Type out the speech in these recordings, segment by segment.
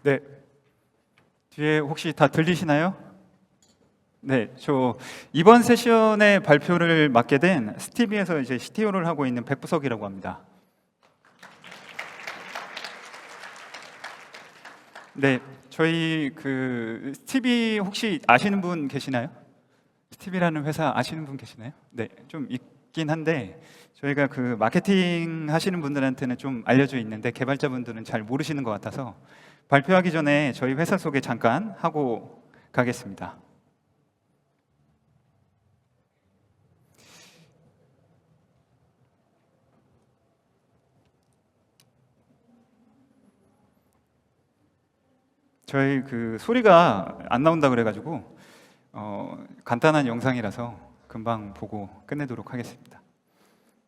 네, 뒤에 혹시 다 들리시나요? 네, 저 이번 세션의 발표를 맡게 된 스티비에서 이제 CTO를 하고 있는 백부석이라고 합니다. 네, 저희 그 스티비 혹시 아시는 분 계시나요? 스티비라는 회사 아시는 분 계시나요? 네, 좀 있긴 한데 저희가 그 마케팅 하시는 분들한테는 좀 알려져 있는데 개발자분들은 잘 모르시는 것 같아서 발표하기 전에 저희 회사 소개 잠깐 하고 가겠습니다. 저희 그 소리가 안 나온다 그래가지고 간단한 영상이라서 금방 보고 끝내도록 하겠습니다.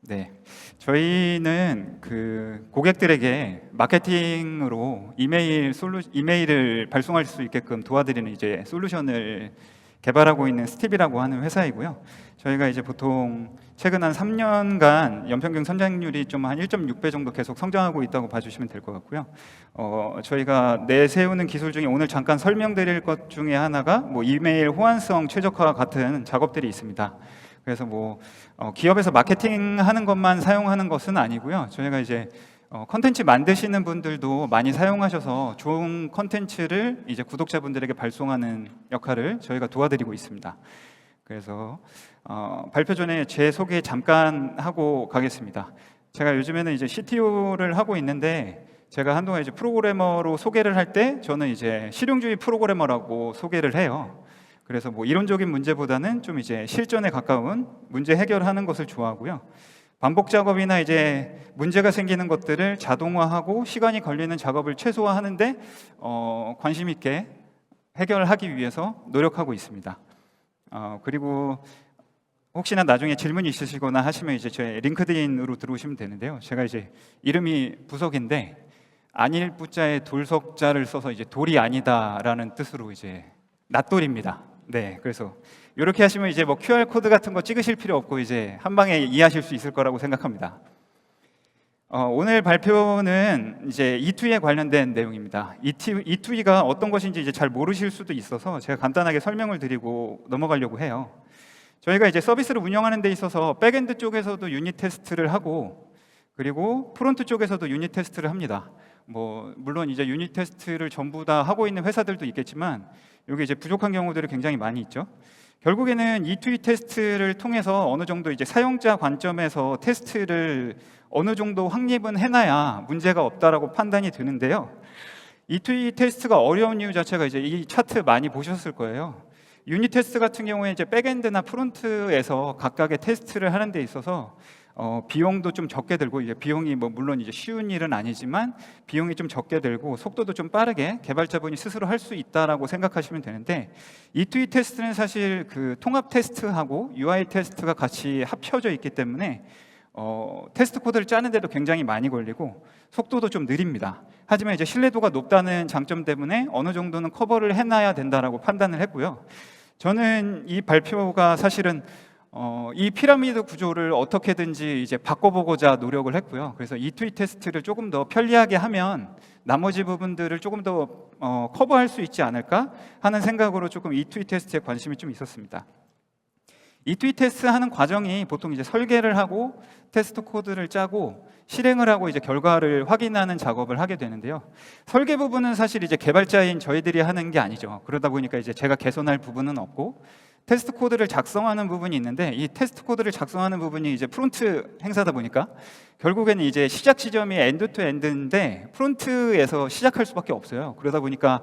네, 저희는 그 고객들에게 마케팅으로 이메일을 발송할 수 있게끔 도와드리는 이제 솔루션을 개발하고 있는 스티비라고 하는 회사이고요. 저희가 이제 보통 최근 한 3년간 연평균 성장률이 좀 한 1.6배 정도 계속 성장하고 있다고 봐주시면 될 것 같고요. 저희가 내세우는 기술 중에 오늘 잠깐 설명드릴 것 중에 하나가 뭐 이메일 호환성 최적화 같은 작업들이 있습니다. 그래서 뭐 기업에서 마케팅하는 것만 사용하는 것은 아니고요. 저희가 이제 컨텐츠 만드시는 분들도 많이 사용하셔서 좋은 컨텐츠를 이제 구독자분들에게 발송하는 역할을 저희가 도와드리고 있습니다. 그래서 발표 전에 제 소개 잠깐 하고 가겠습니다. 제가 요즘에는 이제 CTO를 하고 있는데 제가 한동안 이제 프로그래머로 소개를 할 때 저는 이제 실용주의 프로그래머라고 소개를 해요. 그래서 뭐 이론적인 문제보다는 좀 이제 실전에 가까운 문제 해결하는 것을 좋아하고요. 반복 작업이나 이제 문제가 생기는 것들을 자동화하고 시간이 걸리는 작업을 최소화하는데 관심 있게 해결하기 위해서 노력하고 있습니다. 그리고 혹시나 나중에 질문이 있으시거나 하시면 이제 제 링크드인으로 들어오시면 되는데요. 제가 이제 이름이 부석인데 아닐 부자에 돌석자를 써서 이제 돌이 아니다라는 뜻으로 이제 낫돌입니다. 네, 그래서 이렇게 하시면 이제 뭐 QR 코드 같은 거 찍으실 필요 없고 이제 한 방에 이해하실 수 있을 거라고 생각합니다. 오늘 발표는 이제 E2E에 관련된 내용입니다. E2E가 어떤 것인지 이제 잘 모르실 수도 있어서 제가 간단하게 설명을 드리고 넘어가려고 해요. 저희가 이제 서비스를 운영하는 데 있어서 백엔드 쪽에서도 유닛 테스트를 하고 그리고 프론트 쪽에서도 유닛 테스트를 합니다. 뭐 물론 이제 유닛 테스트를 전부 다 하고 있는 회사들도 있겠지만 여기 이제 부족한 경우들이 굉장히 많이 있죠. 결국에는 E2E 테스트를 통해서 어느 정도 이제 사용자 관점에서 테스트를 어느 정도 확립은 해놔야 문제가 없다라고 판단이 드는데요. E2E 테스트가 어려운 이유 자체가 이제 이 차트 많이 보셨을 거예요. 유닛 테스트 같은 경우에 이제 백엔드나 프론트에서 각각의 테스트를 하는 데 있어서 비용도 좀 적게 들고 이제 비용이 뭐 물론 이제 쉬운 일은 아니지만 비용이 좀 적게 들고 속도도 좀 빠르게 개발자분이 스스로 할 수 있다라고 생각하시면 되는데 E2E 테스트는 사실 그 통합 테스트하고 UI 테스트가 같이 합쳐져 있기 때문에 테스트 코드를 짜는데도 굉장히 많이 걸리고 속도도 좀 느립니다. 하지만 이제 신뢰도가 높다는 장점 때문에 어느 정도는 커버를 해놔야 된다라고 판단을 했고요. 저는 이 발표가 사실은 이 피라미드 구조를 어떻게든지 이제 바꿔보고자 노력을 했고요. 그래서 E2E 테스트를 조금 더 편리하게 하면 나머지 부분들을 조금 더 커버할 수 있지 않을까 하는 생각으로 조금 E2E 테스트에 관심이 좀 있었습니다. E2E 테스트 하는 과정이 보통 이제 설계를 하고 테스트 코드를 짜고 실행을 하고 이제 결과를 확인하는 작업을 하게 되는데요. 설계 부분은 사실 이제 개발자인 저희들이 하는 게 아니죠. 그러다 보니까 이제 제가 개선할 부분은 없고 테스트 코드를 작성하는 부분이 있는데 이 테스트 코드를 작성하는 부분이 이제 프론트 행사다 보니까 결국에는 이제 시작 지점이 엔드 투 엔드인데 프론트에서 시작할 수밖에 없어요. 그러다 보니까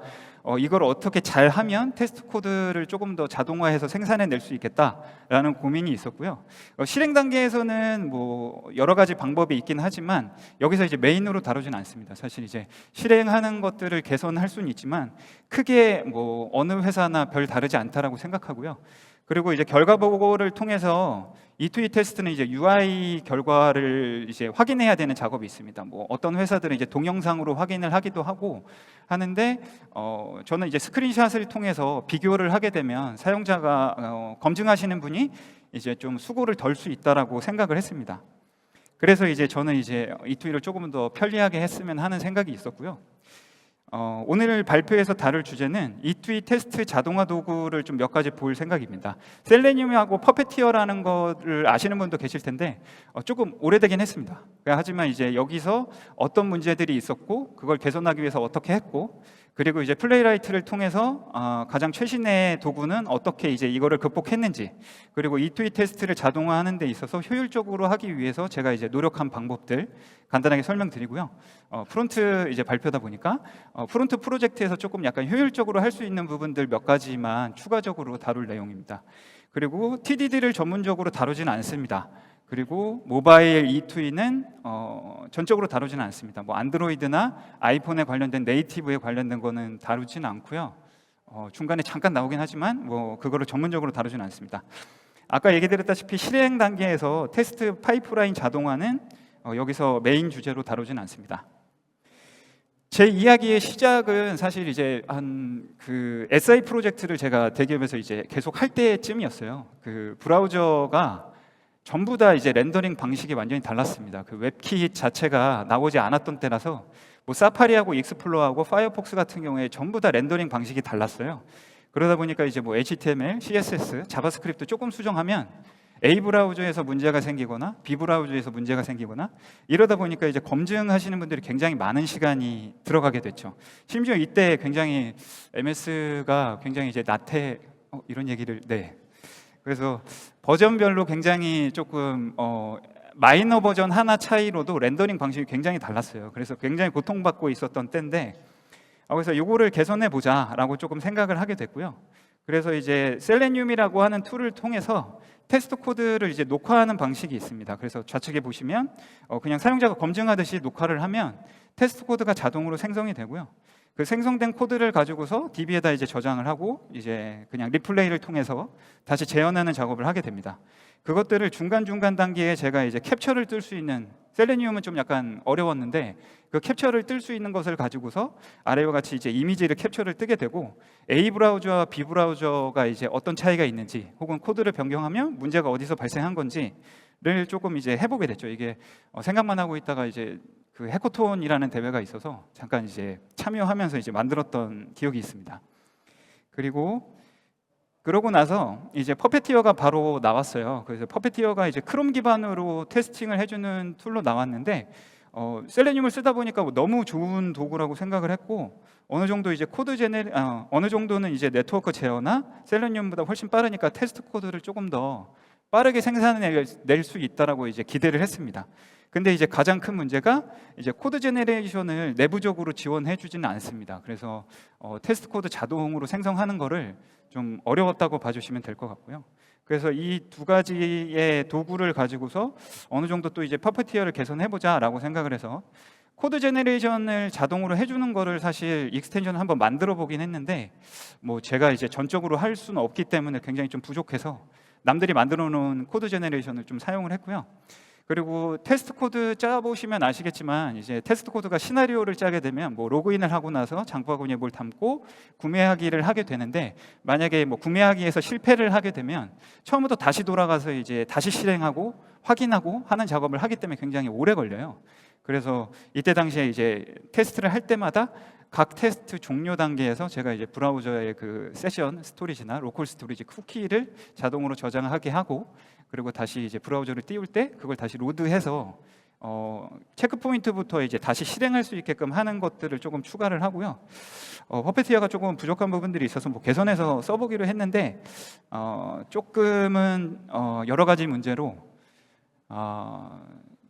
이걸 어떻게 잘 하면 테스트 코드를 조금 더 자동화해서 생산해낼 수 있겠다라는 고민이 있었고요. 실행 단계에서는 뭐 여러 가지 방법이 있긴 하지만 여기서 이제 메인으로 다루지는 않습니다. 사실 이제 실행하는 것들을 개선할 수는 있지만 크게 뭐 어느 회사나 별 다르지 않다라고 생각하고요. 그리고 이제 결과 보고를 통해서 E2E 테스트는 이제 UI 결과를 이제 확인해야 되는 작업이 있습니다. 뭐 어떤 회사들은 이제 동영상으로 확인을 하기도 하고 하는데 저는 이제 스크린샷을 통해서 비교를 하게 되면 사용자가 검증하시는 분이 이제 좀 수고를 덜 수 있다라고 생각을 했습니다. 그래서 이제 저는 이제 E2E를 조금 더 편리하게 했으면 하는 생각이 있었고요. 오늘 발표에서 다룰 주제는 E2E 테스트 자동화 도구를 좀 몇 가지 볼 생각입니다. 셀레늄하고 퍼페티어라는 거를 아시는 분도 계실 텐데 조금 오래되긴 했습니다. 하지만 이제 여기서 어떤 문제들이 있었고 그걸 개선하기 위해서 어떻게 했고 그리고 이제 플레이라이트를 통해서 가장 최신의 도구는 어떻게 이제 이거를 극복했는지 그리고 E2E 테스트를 자동화하는 데 있어서 효율적으로 하기 위해서 제가 이제 노력한 방법들 간단하게 설명드리고요. 프론트 이제 발표다 보니까 프론트 프로젝트에서 조금 약간 효율적으로 할 수 있는 부분들 몇 가지만 추가적으로 다룰 내용입니다. 그리고 TDD를 전문적으로 다루지는 않습니다. 그리고 모바일 E2E는 전적으로 다루지는 않습니다. 뭐 안드로이드나 아이폰에 관련된 네이티브에 관련된 거는 다루지는 않고요. 중간에 잠깐 나오긴 하지만 뭐 그거를 전문적으로 다루지는 않습니다. 아까 얘기 드렸다시피 실행 단계에서 테스트 파이프라인 자동화는 여기서 메인 주제로 다루지는 않습니다. 제 이야기의 시작은 사실 이제 그 SI 프로젝트를 제가 대기업에서 이제 계속 할 때쯤이었어요. 그 브라우저가 전부 다 이제 렌더링 방식이 완전히 달랐습니다. 그 웹킷 자체가 나오지 않았던 때라서 뭐 사파리하고 익스플로어하고 파이어폭스 같은 경우에 전부 다 렌더링 방식이 달랐어요. 그러다 보니까 이제 뭐 HTML, CSS, 자바스크립트 조금 수정하면 A 브라우저에서 문제가 생기거나 B 브라우저에서 문제가 생기거나 이러다 보니까 이제 검증하시는 분들이 굉장히 많은 시간이 들어가게 됐죠. 심지어 이때 굉장히 MS가 굉장히 이제 나태 이런 얘기를 그래서 버전별로 굉장히 조금 마이너 버전 하나 차이로도 렌더링 방식이 굉장히 달랐어요. 그래서 굉장히 고통받고 있었던 때인데 그래서 이거를 개선해 보자라고 조금 생각을 하게 됐고요. 그래서 이제 셀레늄이라고 하는 툴을 통해서 테스트 코드를 이제 녹화하는 방식이 있습니다. 그래서 좌측에 보시면 그냥 사용자가 검증하듯이 녹화를 하면 테스트 코드가 자동으로 생성이 되고요. 그 생성된 코드를 가지고서 DB에다 이제 저장을 하고 이제 그냥 리플레이를 통해서 다시 재현하는 작업을 하게 됩니다. 그것들을 중간중간 단계에 제가 이제 캡처를 뜰 수 있는 셀레늄은 좀 약간 어려웠는데 그 캡처를 뜰 수 있는 것을 가지고서 아래와 같이 이제 이미지를 캡처를 뜨게 되고 A 브라우저와 B 브라우저가 이제 어떤 차이가 있는지 혹은 코드를 변경하면 문제가 어디서 발생한 건지를 조금 이제 해보게 됐죠. 이게 생각만 하고 있다가 이제 그 해커톤이라는 대회가 있어서 잠깐 이제 참여하면서 이제 만들었던 기억이 있습니다. 그러고 나서 이제 퍼페티어가 바로 나왔어요. 그래서 퍼페티어가 이제 크롬 기반으로 테스팅을 해주는 툴로 나왔는데 셀레늄을 쓰다 보니까 너무 좋은 도구라고 생각을 했고 어느 정도 이제 어느 정도는 이제 네트워크 제어나 셀레늄보다 훨씬 빠르니까 테스트 코드를 조금 더 빠르게 생산해낼 수 있다라고 이제 기대를 했습니다. 근데 이제 가장 큰 문제가 이제 코드 제너레이션을 내부적으로 지원해주지는 않습니다. 그래서 테스트 코드 자동으로 생성하는 거를 좀 어려웠다고 봐주시면 될 것 같고요. 그래서 이 두 가지의 도구를 가지고서 어느 정도 또 이제 퍼페티어를 개선해보자라고 생각을 해서 코드 제너레이션을 자동으로 해주는 거를 사실 익스텐션을 한번 만들어 보긴 했는데 뭐 제가 이제 전적으로 할 수는 없기 때문에 굉장히 좀 부족해서 남들이 만들어 놓은 코드 제너레이션을 좀 사용을 했고요. 그리고 테스트 코드 짜보시면 아시겠지만 이제 테스트 코드가 시나리오를 짜게 되면 뭐 로그인을 하고 나서 장바구니에 뭘 담고 구매하기를 하게 되는데 만약에 뭐 구매하기에서 실패를 하게 되면 처음부터 다시 돌아가서 이제 다시 실행하고 확인하고 하는 작업을 하기 때문에 굉장히 오래 걸려요. 그래서 이때 당시에 이제 테스트를 할 때마다 각 테스트 종료 단계에서 제가 이제 브라우저의 그 세션 스토리지나 로컬 스토리지 쿠키를 자동으로 저장하게 하고 그리고 다시 이제 브라우저를 띄울 때 그걸 다시 로드해서 체크 포인트부터 이제 다시 실행할 수 있게끔 하는 것들을 조금 추가를 하고요. 퍼페티어가 조금 부족한 부분들이 있어서 뭐 개선해서 써보기로 했는데 조금은 여러 가지 문제로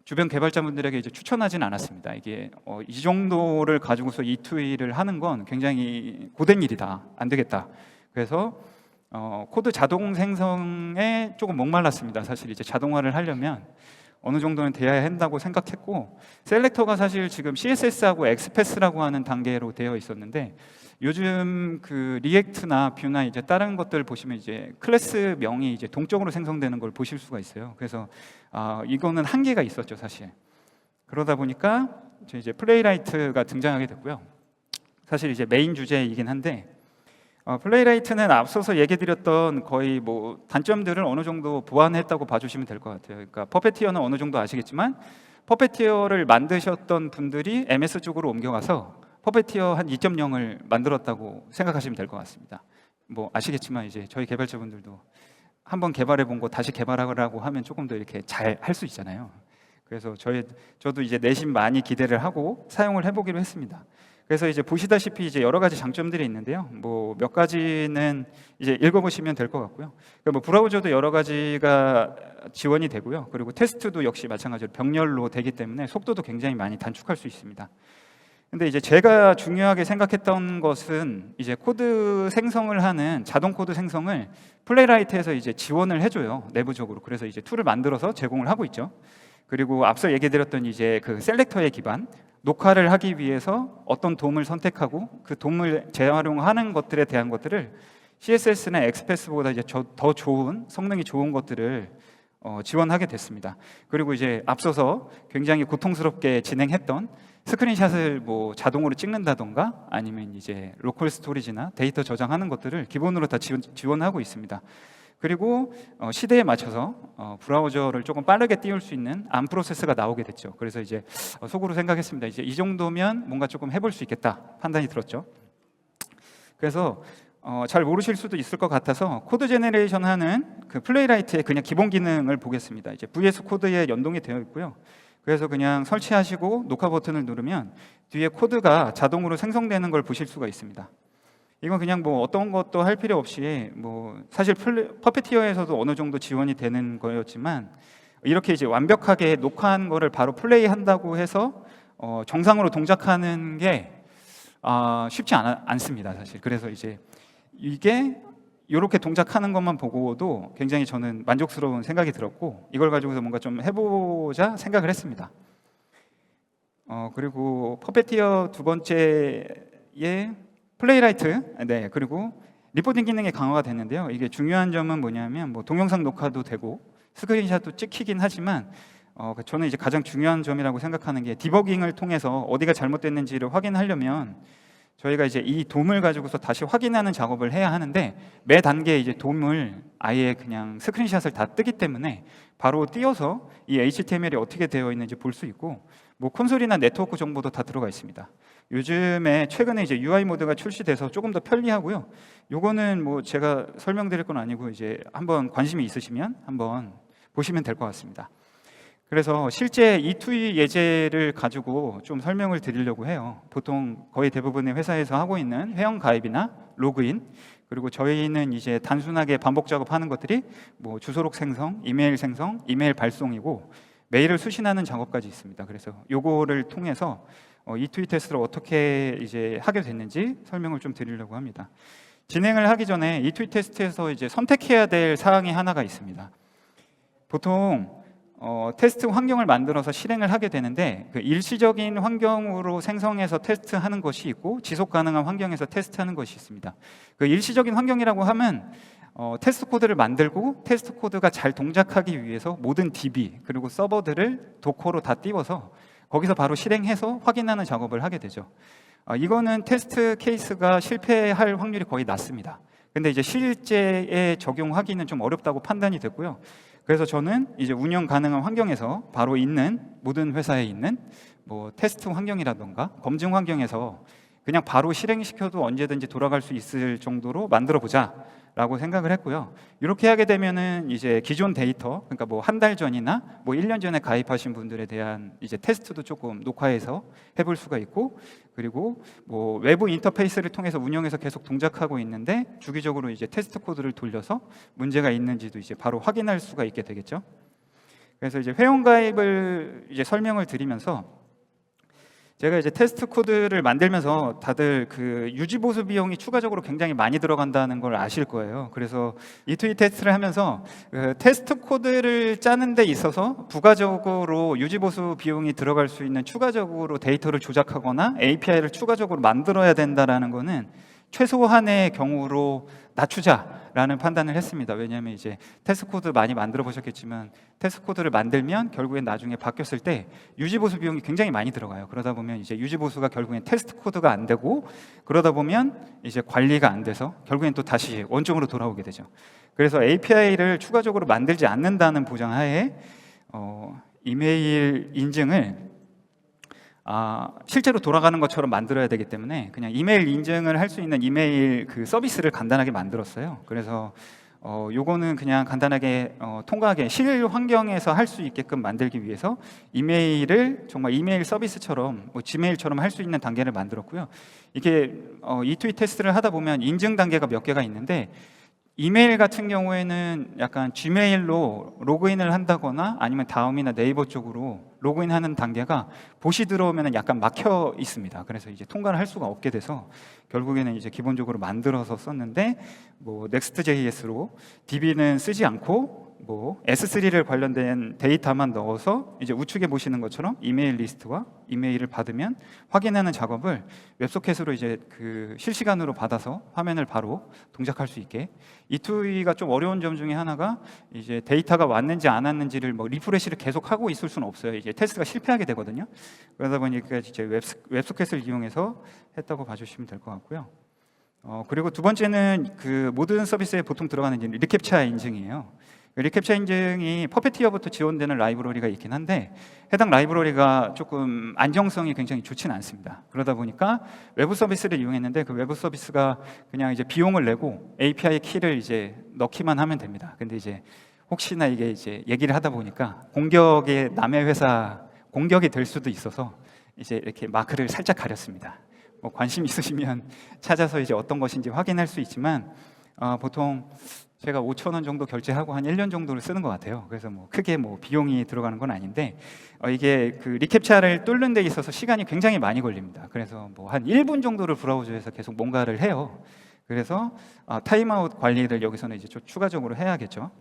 주변 개발자분들에게 이제 추천하진 않았습니다. 이게 이 정도를 가지고서 이 투일을 하는 건 굉장히 고된 일이다. 안 되겠다. 그래서 코드 자동 생성에 조금 목말랐습니다. 사실 이제 자동화를 하려면 어느 정도는 돼야 한다고 생각했고, 셀렉터가 사실 지금 CSS하고 엑스패스라고 하는 단계로 되어 있었는데, 요즘 그 리액트나 뷰나 이제 다른 것들 보시면 이제 클래스 명이 이제 동적으로 생성되는 걸 보실 수가 있어요. 그래서 이거는 한계가 있었죠, 사실. 그러다 보니까 이제 플레이라이트가 등장하게 됐고요. 사실 이제 메인 주제이긴 한데, 플레이라이트는 앞서서 얘기드렸던 거의 뭐 단점들을 어느 정도 보완했다고 봐주시면 될 것 같아요. 그러니까 퍼페티어는 어느 정도 아시겠지만, 퍼페티어를 만드셨던 분들이 MS 쪽으로 옮겨가서 퍼페티어 한 2.0을 만들었다고 생각하시면 될 것 같습니다. 뭐 아시겠지만 이제 저희 개발자분들도 한번 개발해 본 거 다시 개발하라고 하면 조금 더 이렇게 잘 할 수 있잖아요. 그래서 저도 이제 내심 많이 기대를 하고 사용을 해보기로 했습니다. 그래서 이제 보시다시피 이제 여러 가지 장점들이 있는데요. 뭐 몇 가지는 이제 읽어보시면 될 것 같고요. 그러니까 뭐 브라우저도 여러 가지가 지원이 되고요. 그리고 테스트도 역시 마찬가지로 병렬로 되기 때문에 속도도 굉장히 많이 단축할 수 있습니다. 근데 이제 제가 중요하게 생각했던 것은 이제 코드 생성을 하는 자동 코드 생성을 플레이라이트에서 이제 지원을 해줘요, 내부적으로. 그래서 이제 툴을 만들어서 제공을 하고 있죠. 그리고 앞서 얘기드렸던 이제 그 셀렉터에 기반 녹화를 하기 위해서 어떤 돔을 선택하고 그 돔을 재활용하는 것들에 대한 것들을 CSS나 엑스패스보다 이제 더 좋은 성능이 좋은 것들을 지원하게 됐습니다. 그리고 이제 앞서서 굉장히 고통스럽게 진행했던 스크린샷을 뭐 자동으로 찍는다던가 아니면 이제 로컬 스토리지나 데이터 저장하는 것들을 기본으로 다 지원하고 있습니다. 그리고 시대에 맞춰서 브라우저를 조금 빠르게 띄울 수 있는 암 프로세스가 나오게 됐죠. 그래서 이제 속으로 생각했습니다. 이제 이 정도면 뭔가 조금 해볼 수 있겠다 판단이 들었죠. 그래서 잘 모르실 수도 있을 것 같아서 코드 제너레이션 하는 그 플레이라이트의 그냥 기본 기능을 보겠습니다. 이제 VS 코드에 연동이 되어 있고요. 그래서 그냥 설치하시고 녹화 버튼을 누르면 뒤에 코드가 자동으로 생성되는 걸 보실 수가 있습니다. 이건 그냥 뭐 어떤 것도 할 필요 없이 뭐 사실 퍼페티어에서도 어느 정도 지원이 되는 거였지만 이렇게 이제 완벽하게 녹화한 거를 바로 플레이한다고 해서 정상으로 동작하는 게 쉽지 않습니다, 사실. 그래서 이제 이게 이렇게 동작하는 것만 보고도 굉장히 저는 만족스러운 생각이 들었고 이걸 가지고서 뭔가 좀 해보자 생각을 했습니다. 그리고 퍼페티어 두 번째에 플레이라이트, 네, 그리고 리포팅 기능이 강화가 됐는데요. 이게 중요한 점은 뭐냐면 뭐 동영상 녹화도 되고 스크린샷도 찍히긴 하지만 저는 이제 가장 중요한 점이라고 생각하는 게 디버깅을 통해서 어디가 잘못됐는지를 확인하려면 저희가 이제 이 돔을 가지고서 다시 확인하는 작업을 해야 하는데 매 단계에 이제 돔을 아예 그냥 스크린샷을 다 뜨기 때문에 바로 띄워서 이 HTML이 어떻게 되어 있는지 볼 수 있고 뭐 콘솔이나 네트워크 정보도 다 들어가 있습니다. 요즘에 최근에 이제 UI 모드가 출시돼서 조금 더 편리하고요. 요거는 뭐 제가 설명드릴 건 아니고 이제 한번 관심이 있으시면 한번 보시면 될 것 같습니다. 그래서 실제 E2E 예제를 가지고 좀 설명을 드리려고 해요. 보통 거의 대부분의 회사에서 하고 있는 회원 가입이나 로그인, 그리고 저희는 이제 단순하게 반복 작업하는 것들이 뭐 주소록 생성, 이메일 발송이고 메일을 수신하는 작업까지 있습니다. 그래서 요거를 통해서 E2E 테스트를 어떻게 이제 하게 됐는지 설명을 좀 드리려고 합니다. 진행을 하기 전에 E2E 테스트에서 이제 선택해야 될 사항이 하나가 있습니다. 보통 테스트 환경을 만들어서 실행을 하게 되는데 그 일시적인 환경으로 생성해서 테스트하는 것이 있고 지속 가능한 환경에서 테스트하는 것이 있습니다. 그 일시적인 환경이라고 하면 테스트 코드를 만들고 테스트 코드가 잘 동작하기 위해서 모든 DB 그리고 서버들을 도커로 다 띄워서 거기서 바로 실행해서 확인하는 작업을 하게 되죠. 이거는 테스트 케이스가 실패할 확률이 거의 낮습니다. 근데 이제 실제에 적용하기는 좀 어렵다고 판단이 됐고요. 그래서 저는 이제 운영 가능한 환경에서 바로 있는 모든 회사에 있는 뭐 테스트 환경이라던가 검증 환경에서 그냥 바로 실행시켜도 언제든지 돌아갈 수 있을 정도로 만들어 보자라고 생각을 했고요. 이렇게 하게 되면은 이제 기존 데이터, 그러니까 뭐 한 달 전이나 뭐 1년 전에 가입하신 분들에 대한 이제 테스트도 조금 녹화해서 해볼 수가 있고, 그리고 뭐 외부 인터페이스를 통해서 운영해서 계속 동작하고 있는데 주기적으로 이제 테스트 코드를 돌려서 문제가 있는지도 이제 바로 확인할 수가 있게 되겠죠. 그래서 이제 회원가입을 이제 설명을 드리면서 제가 이제 테스트 코드를 만들면서 다들 그 유지 보수 비용이 추가적으로 굉장히 많이 들어간다는 걸 아실 거예요. 그래서 E2E 테스트를 하면서 그 테스트 코드를 짜는 데 있어서 부가적으로 유지 보수 비용이 들어갈 수 있는 추가적으로 데이터를 조작하거나 API를 추가적으로 만들어야 된다라는 거는 최소한의 경우로 낮추자라는 판단을 했습니다. 왜냐하면 이제 테스트 코드 많이 만들어 보셨겠지만 테스트 코드를 만들면 결국엔 나중에 바뀌었을 때 유지 보수 비용이 굉장히 많이 들어가요. 그러다 보면 이제 유지 보수가 결국엔 테스트 코드가 안 되고, 그러다 보면 이제 관리가 안 돼서 결국엔 또 다시 원점으로 돌아오게 되죠. 그래서 API를 추가적으로 만들지 않는다는 보장하에 이메일 인증을 실제로 돌아가는 것처럼 만들어야 되기 때문에 그냥 이메일 인증을 할 수 있는 이메일 그 서비스를 간단하게 만들었어요. 그래서 요거는 그냥 간단하게 통과하게 실 환경에서 할 수 있게끔 만들기 위해서 이메일을 정말 이메일 서비스처럼 지메일처럼 할 수 있는 단계를 만들었고요. 이게 E2E 테스트를 하다 보면 인증 단계가 몇 개가 있는데, 이메일 같은 경우에는 약간 지메일로 로그인을 한다거나 아니면 다음이나 네이버 쪽으로 로그인하는 단계가 봇이 들어오면 약간 막혀 있습니다. 그래서 이제 통과를 할 수가 없게 돼서 결국에는 이제 기본적으로 만들어서 썼는데, 뭐 Next.js로 DB는 쓰지 않고 뭐 S3를 관련된 데이터만 넣어서 이제 우측에 보시는 것처럼 이메일 리스트와 이메일을 받으면 확인하는 작업을 웹소켓으로 이제 그 실시간으로 받아서 화면을 바로 동작할 수 있게. E2E가 좀 어려운 점 중에 하나가 이제 데이터가 왔는지 안 왔는지를 뭐 리프레시를 계속 하고 있을 수는 없어요. 이제 테스트가 실패하게 되거든요. 그러다 보니까 이제 웹소켓을 이용해서 했다고 봐주시면 될 것 같고요. 그리고 두 번째는 그 모든 서비스에 보통 들어가는 이제 리캡차 인증이에요. 리캡차 인증이 퍼페티어부터 지원되는 라이브러리가 있긴 한데, 해당 라이브러리가 조금 안정성이 굉장히 좋지는 않습니다. 그러다 보니까 외부 서비스를 이용했는데, 그 외부 서비스가 그냥 이제 비용을 내고 API 키를 이제 넣기만 하면 됩니다. 근데 이제 혹시나 이게 이제 얘기를 하다 보니까 공격에 남의 회사 공격이 될 수도 있어서 이제 이렇게 마크를 살짝 가렸습니다. 뭐 관심 있으시면 찾아서 이제 어떤 것인지 확인할 수 있지만, 보통 제가 5,000원 정도 결제하고 한 1년 정도를 쓰는 것 같아요. 그래서 뭐 크게 뭐 비용이 들어가는 건 아닌데, 이게 그 리캡차를 뚫는 데 있어서 시간이 굉장히 많이 걸립니다. 그래서 뭐 한 1분 정도를 브라우저에서 계속 뭔가를 해요. 그래서 타임아웃 관리를 여기서는 이제 좀 추가적으로 해야겠죠.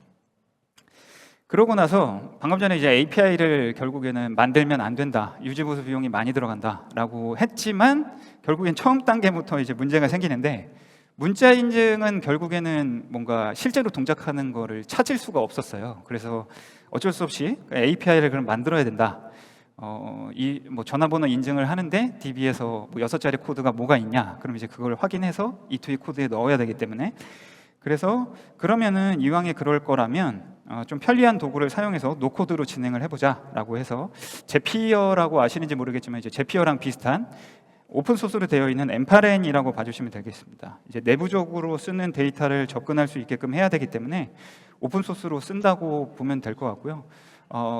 그러고 나서 방금 전에 이제 API를 결국에는 만들면 안 된다, 유지보수 비용이 많이 들어간다라고 했지만, 결국엔 처음 단계부터 이제 문제가 생기는데, 문자 인증은 결국에는 뭔가 실제로 동작하는 거를 찾을 수가 없었어요. 그래서 어쩔 수 없이 API를 그럼 만들어야 된다. 이 뭐 전화번호 인증을 하는데 DB에서 뭐 6자리 코드가 뭐가 있냐? 그럼 이제 그걸 확인해서 E2E 코드에 넣어야 되기 때문에, 그래서 그러면은 이왕에 그럴 거라면 좀 편리한 도구를 사용해서 노코드로 진행을 해보자라고 해서, 제피어라고 아시는지 모르겠지만 이제 제피어랑 비슷한 오픈 소스로 되어 있는 엠파렌이라고 봐주시면 되겠습니다. 이제 내부적으로 쓰는 데이터를 접근할 수 있게끔 해야 되기 때문에 오픈 소스로 쓴다고 보면 될 것 같고요.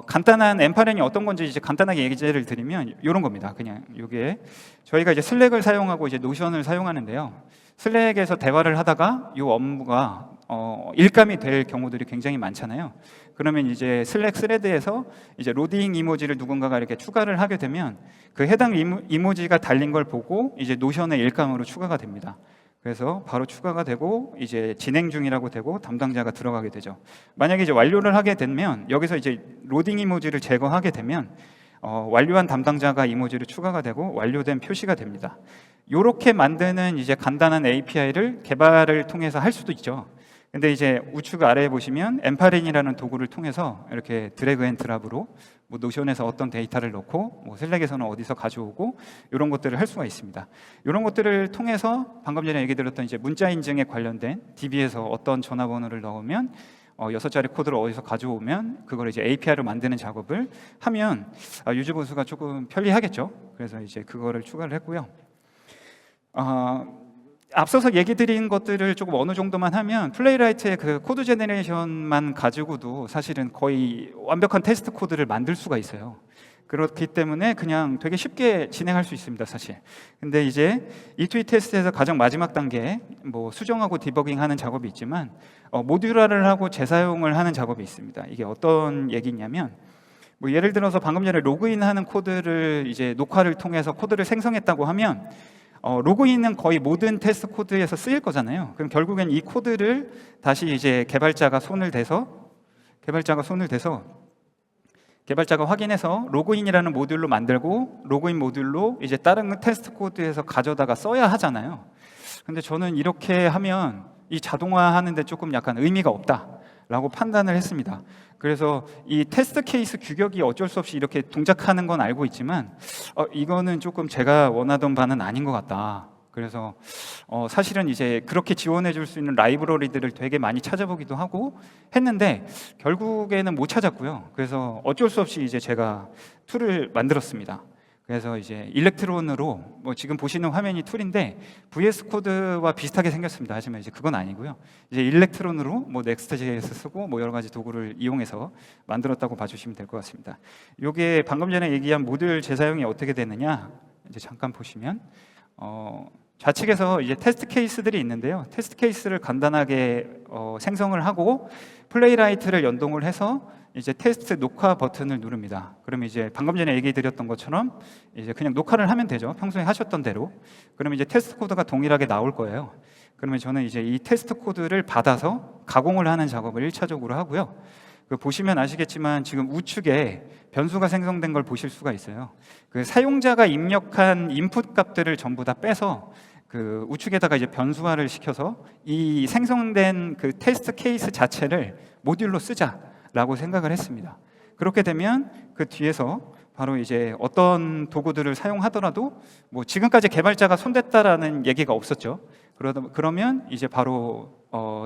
간단한 엠파렌이 어떤 건지 이제 간단하게 예제를 드리면 이런 겁니다. 그냥 이게 저희가 이제 슬랙을 사용하고 이제 노션을 사용하는데요. 슬랙에서 대화를 하다가 이 업무가 일감이 될 경우들이 굉장히 많잖아요. 그러면 이제 슬랙 스레드에서 이제 로딩 이모지를 누군가가 이렇게 추가를 하게 되면 그 해당 이모지가 달린 걸 보고 이제 노션의 일감으로 추가가 됩니다. 그래서 바로 추가가 되고 이제 진행 중이라고 되고 담당자가 들어가게 되죠. 만약에 이제 완료를 하게 되면 여기서 이제 로딩 이모지를 제거하게 되면 완료한 담당자가 이모지를 추가가 되고 완료된 표시가 됩니다. 이렇게 만드는 이제 간단한 API를 개발을 통해서 할 수도 있죠. 근데 이제 우측 아래에 보시면 엠파린이라는 도구를 통해서 이렇게 드래그 앤 드랍으로 뭐 노션에서 어떤 데이터를 넣고 뭐 슬랙에서는 어디서 가져오고 이런 것들을 할 수가 있습니다. 이런 것들을 통해서 방금 전에 얘기 드렸던 이제 문자 인증에 관련된 DB에서 어떤 전화번호를 넣으면 6자리 코드를 어디서 가져오면 그걸 이제 API로 만드는 작업을 하면 유지 보수가 조금 편리하겠죠. 그래서 이제 그거를 추가를 했고요. 앞서서 얘기 드린 것들을 조금 어느 정도만 하면 플레이라이트의 그 코드 제너레이션만 가지고도 사실은 거의 완벽한 테스트 코드를 만들 수가 있어요. 그렇기 때문에 그냥 되게 쉽게 진행할 수 있습니다, 사실. 근데 이제 E2E 테스트에서 가장 마지막 단계, 뭐 수정하고 디버깅하는 작업이 있지만 모듈화를 하고 재사용을 하는 작업이 있습니다. 이게 어떤 얘기냐면, 뭐 예를 들어서 방금 전에 로그인하는 코드를 이제 녹화를 통해서 코드를 생성했다고 하면 로그인은 거의 모든 테스트 코드에서 쓰일 거잖아요. 그럼 결국엔 이 코드를 다시 이제 개발자가 확인해서 로그인이라는 모듈로 만들고, 로그인 모듈로 이제 다른 테스트 코드에서 가져다가 써야 하잖아요. 근데 저는 이렇게 하면 이 자동화하는데 조금 약간 의미가 없다라고 판단을 했습니다. 그래서 이 테스트 케이스 규격이 어쩔 수 없이 이렇게 동작하는 건 알고 있지만 이거는 조금 제가 원하던 바는 아닌 것 같다. 그래서 사실은 이제 그렇게 지원해 줄 수 있는 라이브러리들을 되게 많이 찾아보기도 하고 했는데 결국에는 못 찾았고요. 그래서 어쩔 수 없이 이제 제가 툴을 만들었습니다. 그래서 이제 일렉트론으로, 뭐 지금 보시는 화면이 툴인데 VS 코드와 비슷하게 생겼습니다. 하지만 이제 그건 아니고요. 이제 일렉트론으로 뭐 넥스트.js 쓰고 뭐 여러 가지 도구를 이용해서 만들었다고 봐주시면 될 것 같습니다. 이게 방금 전에 얘기한 모듈 재사용이 어떻게 되느냐, 이제 잠깐 보시면 좌측에서 이제 테스트 케이스들이 있는데요. 테스트 케이스를 간단하게 생성을 하고 플레이라이트를 연동을 해서 이제 테스트 녹화 버튼을 누릅니다. 그러면 이제 방금 전에 얘기 드렸던 것처럼 이제 그냥 녹화를 하면 되죠. 평소에 하셨던 대로. 그러면 이제 테스트 코드가 동일하게 나올 거예요. 그러면 저는 이제 이 테스트 코드를 받아서 가공을 하는 작업을 1차적으로 하고요. 보시면 아시겠지만 지금 우측에 변수가 생성된 걸 보실 수가 있어요. 그 사용자가 입력한 인풋 값들을 전부 다 빼서 그 우측에다가 이제 변수화를 시켜서 이 생성된 그 테스트 케이스 자체를 모듈로 쓰자라고 생각을 했습니다. 그렇게 되면 그 뒤에서 바로 이제 어떤 도구들을 사용하더라도 뭐 지금까지 개발자가 손댔다라는 얘기가 없었죠. 그러면 이제 바로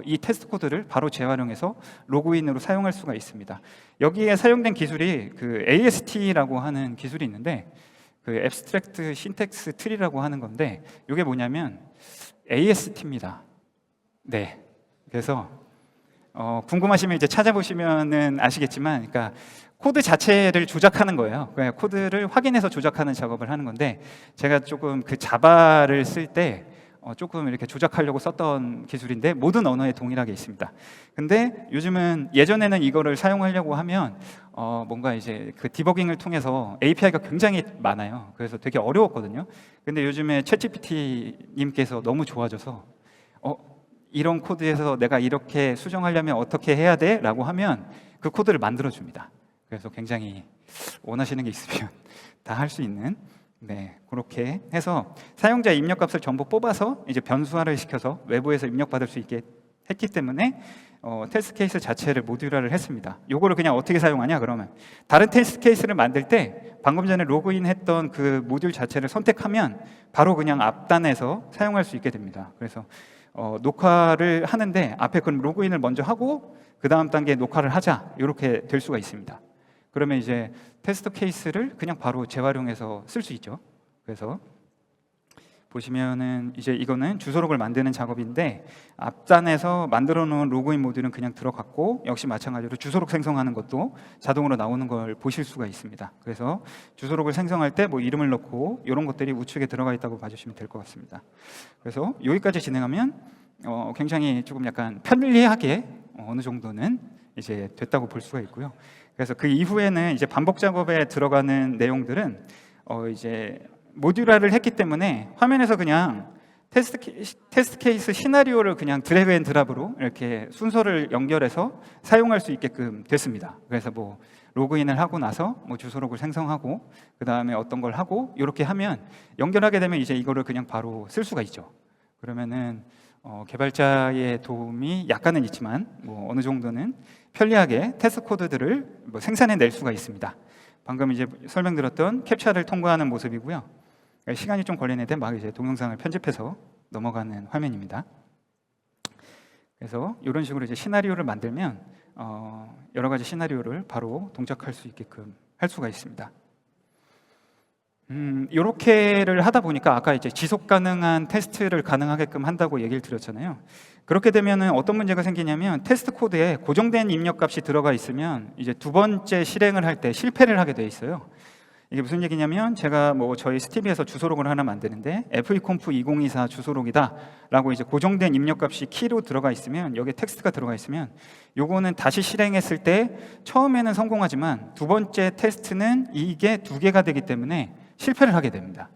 이 테스트 코드를 바로 재활용해서 로그인으로 사용할 수가 있습니다. 여기에 사용된 기술이 그 AST라고 하는 기술이 있는데, 그 Abstract Syntax Tree라고 하는 건데, 이게 뭐냐면 AST입니다. 네. 그래서 궁금하시면 이제 찾아보시면은 아시겠지만, 그러니까 코드 자체를 조작하는 거예요. 그냥 코드를 확인해서 조작하는 작업을 하는 건데, 제가 조금 그 자바를 쓸 때 조금 이렇게 조작하려고 썼던 기술인데 모든 언어에 동일하게 있습니다. 근데 요즘은, 예전에는 이거를 사용하려고 하면 뭔가 이제 그 디버깅을 통해서 API가 굉장히 많아요. 그래서 되게 어려웠거든요. 근데 요즘에 챗GPT님께서 너무 좋아져서 이런 코드에서 내가 이렇게 수정하려면 어떻게 해야 돼? 라고 하면 그 코드를 만들어줍니다. 그래서 굉장히 원하시는 게 있으면 다 할 수 있는, 네, 그렇게 해서 사용자 입력값을 전부 뽑아서 이제 변수화를 시켜서 외부에서 입력받을 수 있게 했기 때문에 테스트 케이스 자체를 모듈화를 했습니다. 요거를 그냥 어떻게 사용하냐, 그러면 다른 테스트 케이스를 만들 때 방금 전에 로그인했던 그 모듈 자체를 선택하면 바로 그냥 앞단에서 사용할 수 있게 됩니다. 그래서 녹화를 하는데 앞에 그럼 로그인을 먼저 하고 그 다음 단계에 녹화를 하자, 이렇게 될 수가 있습니다. 그러면 이제 테스트 케이스를 그냥 바로 재활용해서 쓸 수 있죠. 그래서 보시면은 이제 이거는 주소록을 만드는 작업인데, 앞단에서 만들어 놓은 로그인 모듈은 그냥 들어갔고, 역시 마찬가지로 주소록 생성하는 것도 자동으로 나오는 걸 보실 수가 있습니다. 그래서 주소록을 생성할 때 뭐 이름을 넣고 이런 것들이 우측에 들어가 있다고 봐주시면 될 것 같습니다. 그래서 여기까지 진행하면 굉장히 조금 약간 편리하게 어느 정도는 이제 됐다고 볼 수가 있고요. 그래서 그 이후에는 이제 반복 작업에 들어가는 내용들은 이제 모듈화를 했기 때문에 화면에서 그냥 테스트 케이스 시나리오를 그냥 드래그 앤 드랍으로 이렇게 순서를 연결해서 사용할 수 있게끔 됐습니다. 그래서 뭐 로그인을 하고 나서 뭐 주소록을 생성하고 그 다음에 어떤 걸 하고 이렇게 하면 연결하게 되면 이제 이거를 그냥 바로 쓸 수가 있죠. 그러면은 개발자의 도움이 약간은 있지만 뭐 어느 정도는 편리하게 테스트 코드들을 뭐 생산해 낼 수가 있습니다. 방금 이제 설명드렸던 캡처를 통과하는 모습이고요. 시간이 좀 걸리는데 막 이제 동영상을 편집해서 넘어가는 화면입니다. 그래서 이런 식으로 이제 시나리오를 만들면 여러 가지 시나리오를 바로 동작할 수 있게끔 할 수가 있습니다. 이렇게를 하다 보니까 아까 이제 지속 가능한 테스트를 가능하게끔 한다고 얘기를 드렸잖아요. 그렇게 되면은 어떤 문제가 생기냐면 테스트 코드에 고정된 입력값이 들어가 있으면 이제 두 번째 실행을 할 때 실패를 하게 돼 있어요. 이게 무슨 얘기냐면 제가 뭐 저희 스티비에서 주소록을 하나 만드는데 FEConf 2024 주소록이다라고 이제 고정된 입력값이 키로 들어가 있으면 여기에 텍스트가 들어가 있으면 요거는 다시 실행했을 때 처음에는 성공하지만 두 번째 테스트는 이게 두 개가 되기 때문에 실패를 하게 됩니다.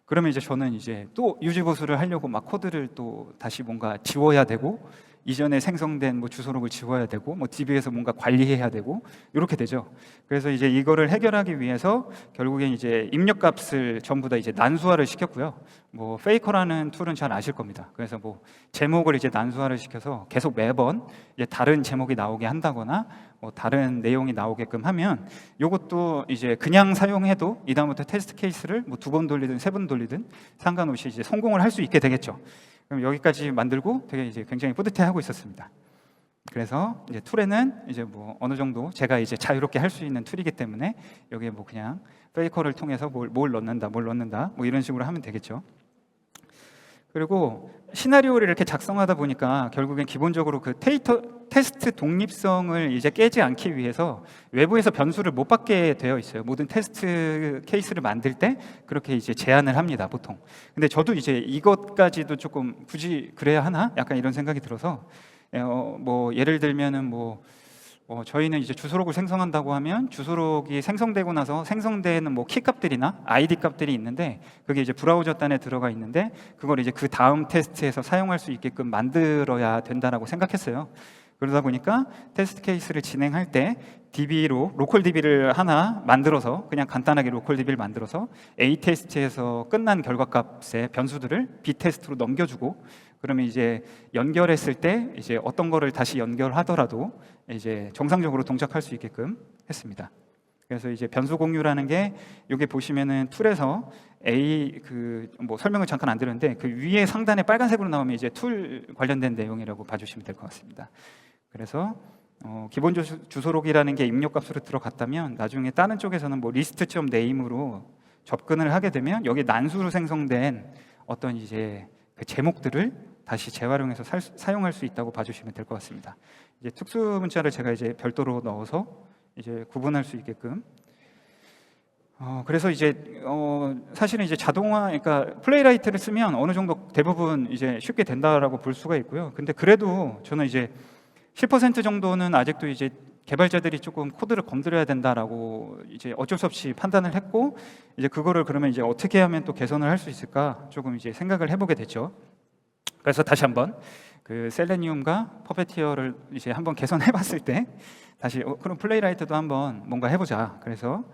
그러면 이제 저는 이제 또 유지보수를 하려고 막 코드를 또 다시 뭔가 지워야 되고 이전에 생성된 뭐 주소록을 지워야 되고 뭐 DB에서 뭔가 관리해야 되고 이렇게 되죠. 그래서 이제 이거를 해결하기 위해서 결국엔 이제 입력값을 전부 다 이제 난수화를 시켰고요. 뭐 페이커라는 툴은 잘 아실 겁니다. 그래서 뭐 제목을 이제 난수화를 시켜서 계속 매번 이제 다른 제목이 나오게 한다거나 뭐 다른 내용이 나오게끔 하면 이것도 이제 그냥 사용해도 이 다음부터 테스트 케이스를 뭐 2번 돌리든 3번 돌리든 상관없이 이제 성공을 할 수 있게 되겠죠. 그럼 여기까지 만들고 되게 이제 굉장히 뿌듯해하고 있었습니다. 그래서 이제 툴에는 이제 뭐 어느 정도 제가 이제 자유롭게 할 수 있는 툴이기 때문에 여기에 뭐 그냥 페이커를 통해서 뭘 넣는다 뭐 이런 식으로 하면 되겠죠. 그리고 시나리오를 이렇게 작성하다 보니까 결국엔 기본적으로 그 테스트 독립성을 이제 깨지 않기 위해서 외부에서 변수를 못 받게 되어 있어요. 모든 테스트 케이스를 만들 때 그렇게 이제 제한을 합니다, 보통. 근데 저도 이제 이것까지도 조금 굳이 그래야 하나? 약간 이런 생각이 들어서 뭐 예를 들면은 저희는 이제 주소록을 생성한다고 하면 주소록이 생성되고 나서 생성되는 뭐 키 값들이나 아이디 값들이 있는데 그게 이제 브라우저 단에 들어가 있는데 그걸 이제 그 다음 테스트에서 사용할 수 있게끔 만들어야 된다라고 생각했어요. 그러다 보니까 테스트 케이스를 진행할 때 DB로 로컬 DB를 하나 만들어서 그냥 간단하게 로컬 DB를 만들어서 A 테스트에서 끝난 결과값의 변수들을 B 테스트로 넘겨주고 그러면 이제 연결했을 때 이제 어떤 거를 다시 연결하더라도 이제 정상적으로 동작할 수 있게끔 했습니다. 그래서 이제 변수 공유라는 게 여기 보시면은 툴에서 뭐 설명을 잠깐 안 드렸는데 그 위에 상단에 빨간색으로 나오면 이제 툴 관련된 내용이라고 봐주시면 될 것 같습니다. 그래서 기본 주소록이라는 게 입력값으로 들어갔다면 나중에 다른 쪽에서는 뭐 list.name으로 접근을 하게 되면 여기 난수로 생성된 어떤 이제 그 제목들을 다시 재활용해서 사용할 수 있다고 봐주시면 될 것 같습니다. 이제 특수 문자를 제가 이제 별도로 넣어서 이제 구분할 수 있게끔. 그래서 이제 사실은 이제 그러니까 플레이라이트를 쓰면 어느 정도 대부분 이제 쉽게 된다라고 볼 수가 있고요. 근데 그래도 저는 이제 10% 정도는 아직도 이제 개발자들이 조금 코드를 건드려야 된다라고 이제 어쩔 수 없이 판단을 했고 이제 그거를 그러면 이제 어떻게 하면 또 개선을 할 수 있을까 조금 이제 생각을 해보게 됐죠. 그래서 다시 한번 그 셀레니움과 퍼페티어를 이제 한번 개선해봤을 때 다시 그럼 플레이라이트도 한번 뭔가 해보자. 그래서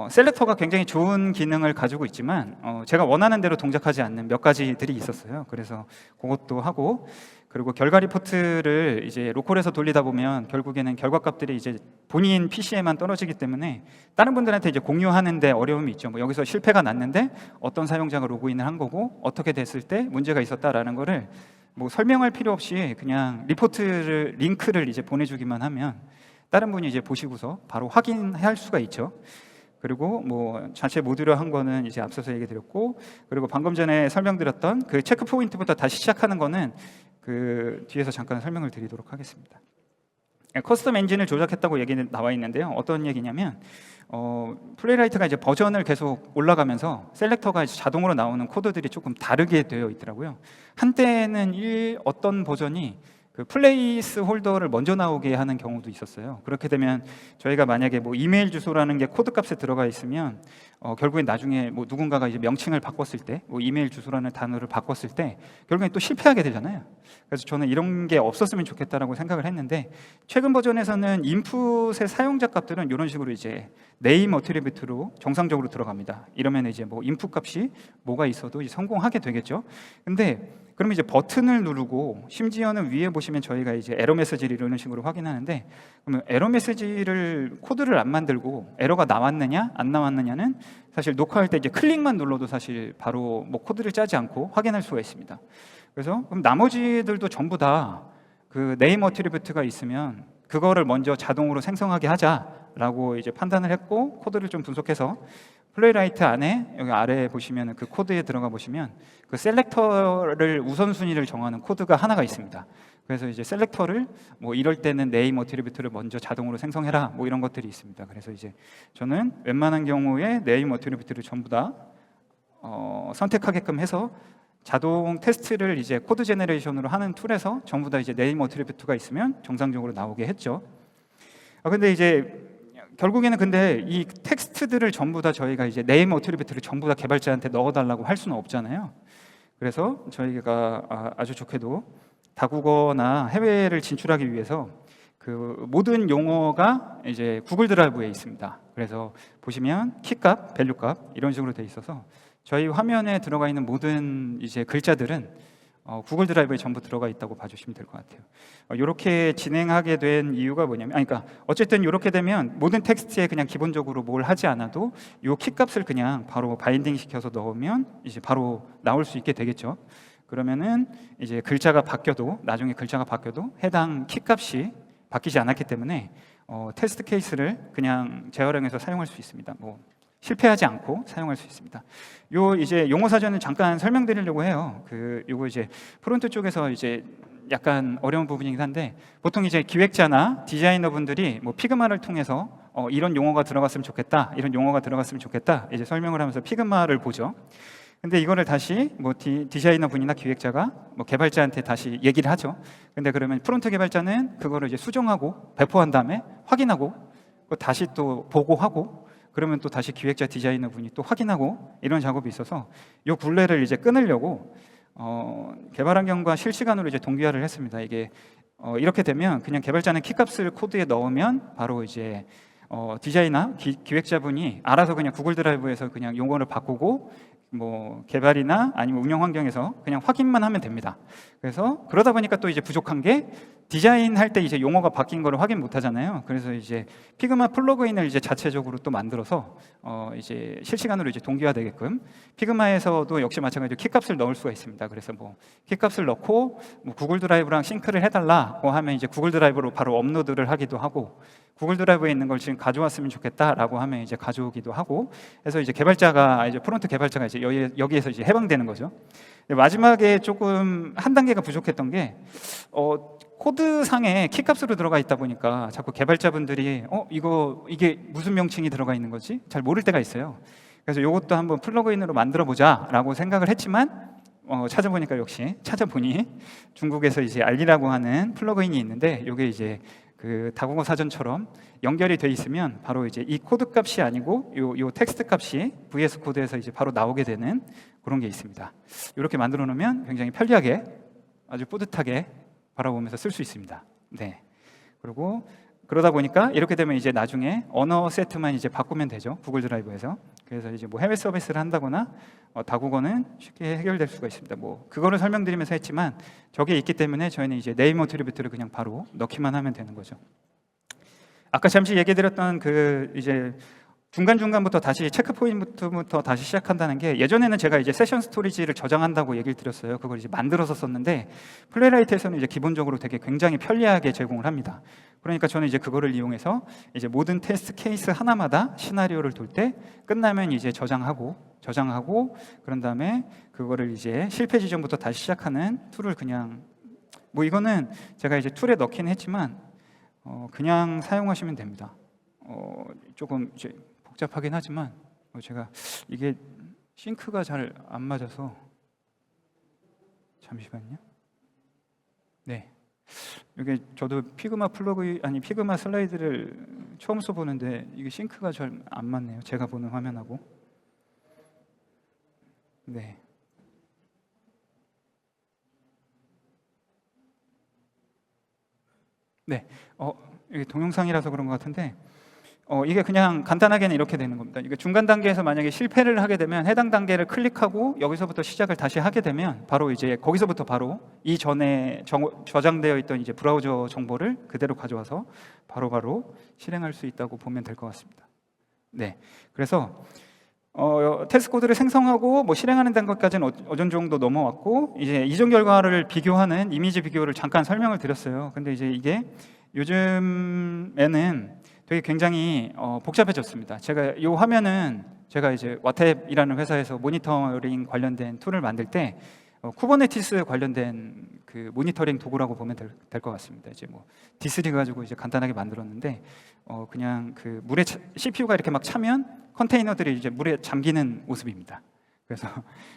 셀렉터가 굉장히 좋은 기능을 가지고 있지만 제가 원하는 대로 동작하지 않는 몇 가지들이 있었어요. 그래서 그것도 하고 그리고 결과 리포트를 이제 로컬에서 돌리다 보면 결국에는 결과값들이 이제 본인 PC에만 떨어지기 때문에 다른 분들한테 이제 공유하는데 어려움이 있죠. 뭐 여기서 실패가 났는데 어떤 사용자가 로그인을 한 거고 어떻게 됐을 때 문제가 있었다라는 거를 뭐 설명할 필요 없이 그냥 리포트를 링크를 이제 보내주기만 하면 다른 분이 이제 보시고서 바로 확인할 수가 있죠. 그리고 뭐 자체 모듈화 한 거는 이제 앞서서 얘기 드렸고 그리고 방금 전에 설명드렸던 그 체크 포인트부터 다시 시작하는 거는 그 뒤에서 잠깐 설명을 드리도록 하겠습니다. 커스텀 엔진을 조작했다고 얘기는 나와 있는데요. 어떤 얘기냐면 플레이라이트가 이제 버전을 계속 올라가면서 셀렉터가 이제 자동으로 나오는 코드들이 조금 다르게 되어 있더라고요. 한때는 어떤 버전이 그 플레이스 홀더를 먼저 나오게 하는 경우도 있었어요. 그렇게 되면 저희가 만약에 뭐 이메일 주소라는 게 코드 값에 들어가 있으면 결국엔 나중에 뭐 누군가가 이제 명칭을 바꿨을 때 뭐 이메일 주소라는 단어를 바꿨을 때 결국엔 또 실패하게 되잖아요. 그래서 저는 이런 게 없었으면 좋겠다라고 생각을 했는데 최근 버전에서는 인풋의 사용자 값들은 이런 식으로 이제 네임 어트리뷰트로 정상적으로 들어갑니다. 이러면 이제 뭐 인풋 값이 뭐가 있어도 이제 성공하게 되겠죠. 근데 그러면 이제 버튼을 누르고 심지어는 위에 보시면 저희가 이제 에러 메시지를 이런 식으로 확인하는데 그러면 에러 메시지를 코드를 안 만들고 에러가 나왔느냐 안 나왔느냐는 사실 녹화할 때 이제 클릭만 눌러도 사실 바로 뭐 코드를 짜지 않고 확인할 수가 있습니다. 그래서 그럼 나머지들도 전부 다 그 네임 어트리뷰트가 있으면 그거를 먼저 자동으로 생성하게 하자라고 이제 판단을 했고 코드를 좀 분석해서 플레이라이트 안에 여기 아래에 보시면 그 코드에 들어가 보시면 그 셀렉터를 우선순위를 정하는 코드가 하나가 있습니다. 그래서 이제 셀렉터를 뭐 이럴 때는 네임 어트리뷰트를 먼저 자동으로 생성해라 뭐 이런 것들이 있습니다. 그래서 이제 저는 웬만한 경우에 네임 어트리뷰트를 전부 다 선택하게끔 해서 자동 테스트를 이제 코드 제너레이션으로 하는 툴에서 전부 다 이제 네임 어트리뷰트가 있으면 정상적으로 나오게 했죠. 근데 이제 결국에는 근데 이 텍스트들을 전부 다 저희가 이제 네임 어트리뷰트를 전부 다 개발자한테 넣어달라고 할 수는 없잖아요. 그래서 저희가 아주 좋게도 다국어나 해외를 진출하기 위해서 그 모든 용어가 이제 구글 드라이브에 있습니다. 그래서 보시면 키값, 밸류값 이런 식으로 돼 있어서 저희 화면에 들어가 있는 모든 이제 글자들은 구글 드라이브에 전부 들어가 있다고 봐주시면 될 것 같아요. 이렇게 진행하게 된 이유가 뭐냐면, 그러니까 어쨌든 이렇게 되면 모든 텍스트에 그냥 기본적으로 뭘 하지 않아도 이 키값을 그냥 바로 바인딩 시켜서 넣으면 이제 바로 나올 수 있게 되겠죠. 그러면은 이제 글자가 바뀌어도 나중에 글자가 바뀌어도 해당 키값이 바뀌지 않았기 때문에 테스트 케이스를 그냥 재활용해서 사용할 수 있습니다. 뭐 실패하지 않고 사용할 수 있습니다. 요 이제 용어 사전을 잠깐 설명드리려고 해요. 요거 이제 프론트 쪽에서 이제 약간 어려운 부분이긴 한데 보통 이제 기획자나 디자이너 분들이 뭐 피그마를 통해서 이런 용어가 들어갔으면 좋겠다, 이런 용어가 들어갔으면 좋겠다 이제 설명을 하면서 피그마를 보죠. 근데 이거를 다시 뭐 디자이너 분이나 기획자가 뭐 개발자한테 다시 얘기를 하죠. 근데 그러면 프론트 개발자는 그거를 이제 수정하고 배포한 다음에 확인하고 다시 또 보고하고 그러면 또 다시 기획자 디자이너 분이 또 확인하고 이런 작업이 있어서 이 굴레를 이제 끊으려고 개발 환경과 실시간으로 이제 동기화를 했습니다. 이게 이렇게 되면 그냥 개발자는 키값을 코드에 넣으면 바로 이제 디자이너 기획자분이 알아서 그냥 구글 드라이브에서 그냥 용어를 바꾸고 뭐 개발이나 아니면 운영 환경에서 그냥 확인만 하면 됩니다. 그래서 그러다 보니까 또 이제 부족한 게 디자인할 때 이제 용어가 바뀐 거를 확인 못 하잖아요. 그래서 이제 피그마 플러그인을 이제 자체적으로 또 만들어서 이제 실시간으로 이제 동기화되게끔 피그마에서도 역시 마찬가지로 키값을 넣을 수가 있습니다. 그래서 뭐 키값을 넣고 뭐 구글 드라이브랑 싱크를 해달라고 하면 이제 구글 드라이브로 바로 업로드를 하기도 하고 구글 드라이브에 있는 걸 지금 가져왔으면 좋겠다라고 하면 이제 가져오기도 하고 해서 이제 개발자가 이제 프론트 개발자가 이제 여기에서 이제 해방되는 거죠. 마지막에 조금 한 단계가 부족했던 게 코드상에 키값으로 들어가 있다 보니까 자꾸 개발자분들이 이게 무슨 명칭이 들어가 있는 거지? 잘 모를 때가 있어요. 그래서 이것도 한번 플러그인으로 만들어 보자라고 생각을 했지만 찾아보니까 역시 찾아보니 중국에서 이제 알리라고 하는 플러그인이 있는데 이게 이제 그 다국어 사전처럼 연결이 돼 있으면 바로 이제 이 코드 값이 아니고 요 텍스트 값이 VS 코드에서 이제 바로 나오게 되는 그런 게 있습니다. 이렇게 만들어 놓으면 굉장히 편리하게 아주 뿌듯하게 바라보면서 쓸 수 있습니다. 네. 그리고 그러다 보니까 이렇게 되면 이제 나중에 언어 세트만 이제 바꾸면 되죠. 구글 드라이브에서. 그래서 이제 뭐 해외 서비스를 한다거나 다국어는 쉽게 해결될 수가 있습니다. 뭐 그거를 설명드리면서 했지만 저게 있기 때문에 저희는 이제 네임 어트리뷰트를 그냥 바로 넣기만 하면 되는 거죠. 아까 잠시 얘기드렸던 그 이제 중간중간부터 다시 체크 포인트부터 다시 시작한다는 게 예전에는 제가 이제 세션 스토리지를 저장한다고 얘기를 드렸어요. 그걸 이제 만들어서 썼는데 플레이라이트에서는 이제 기본적으로 되게 굉장히 편리하게 제공을 합니다. 그러니까 저는 이제 그거를 이용해서 이제 모든 테스트 케이스 하나마다 시나리오를 돌 때 끝나면 이제 저장하고 그런 다음에 그거를 이제 실패 지점부터 다시 시작하는 툴을 그냥 뭐 이거는 제가 이제 툴에 넣긴 했지만 그냥 사용하시면 됩니다. 조금 이제 복잡하긴 하지만 제가 이게 싱크가 잘 안 맞아서 잠시만요. 네, 이게 저도 피그마 피그마 슬라이드를 처음 써보는데 이게 싱크가 잘 안 맞네요. 제가 보는 화면하고. 네. 네, 이게 동영상이라서 그런 것 같은데 이게 그냥 간단하게는 이렇게 되는 겁니다. 이게 중간 단계에서 만약에 실패를 하게 되면 해당 단계를 클릭하고 여기서부터 시작을 다시 하게 되면 바로 이제 거기서부터 바로 이전에 저장되어 있던 이제 브라우저 정보를 그대로 가져와서 바로바로 실행할 수 있다고 보면 될 것 같습니다. 네, 그래서 테스트 코드를 생성하고 뭐 실행하는 단계까지는 어느 정도 넘어왔고 이제 이전 결과를 비교하는 이미지 비교를 잠깐 설명을 드렸어요. 근데 이제 이게 요즘에는 되게 굉장히 복잡해졌습니다. 제가 이 화면은 제가 이제 와탭이라는 회사에서 모니터링 관련된 툴을 만들 때 쿠버네티스 관련된 그 모니터링 도구라고 보면 될 것 같습니다. 이제 뭐 D3 가지고 이제 간단하게 만들었는데 그냥 그 물에 CPU가 이렇게 막 차면 컨테이너들이 이제 물에 잠기는 모습입니다. 그래서